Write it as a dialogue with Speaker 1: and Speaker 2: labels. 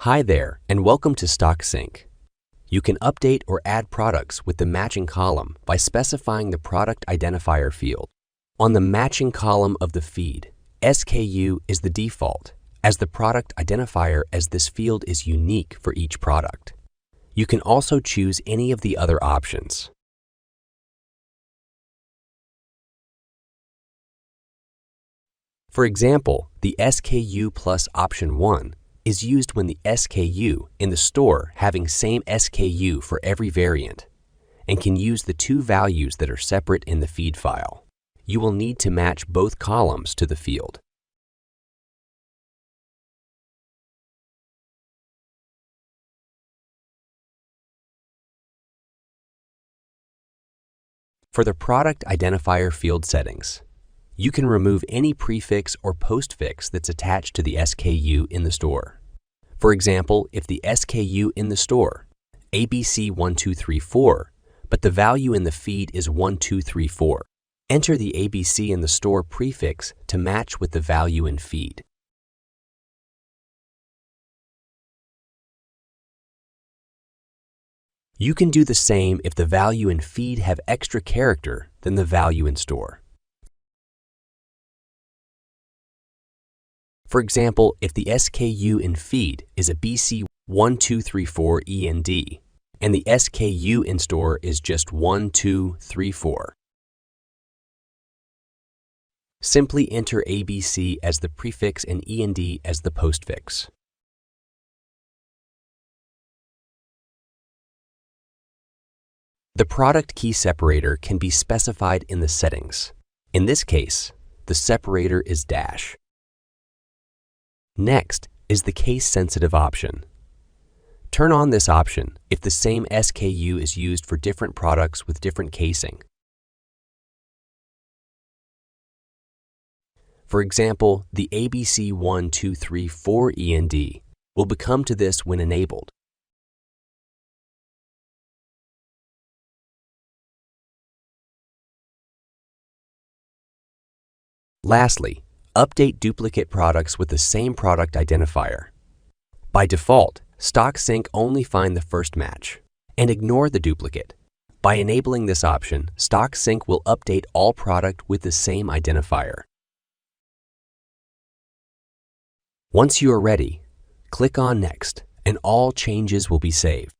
Speaker 1: Hi there, and welcome to Stock Sync. You can update or add products with the matching column by specifying the product identifier field. On the matching column of the feed, SKU is the default, as the product identifier as this field is unique for each product. You can also choose any of the other options. For example, the SKU plus option 1 is used when the SKU in the store having same SKU for every variant and can use the two values that are separate in the feed file. You will need to match both columns to the field. For the product identifier field settings, you can remove any prefix or postfix that's attached to the SKU in the store. For example, if the SKU in the store, ABC1234, but the value in the feed is 1234, enter the ABC in the store prefix to match with the value in feed. You can do the same if the value in feed have extra character than the value in store. For example, if the SKU in feed is a BC1234END and the SKU in store is just 1234, simply enter ABC as the prefix and END as the postfix. The product key separator can be specified in the settings. In this case, the separator is dash. Next is the case-sensitive option. Turn on this option if the same SKU is used for different products with different casing. For example, the ABC1234END will become to this when enabled. Lastly, update duplicate products with the same product identifier. By default, Stock Sync only find the first match and ignore the duplicate. By enabling this option, Stock Sync will update all product with the same identifier. Once you are ready, click on Next and all changes will be saved.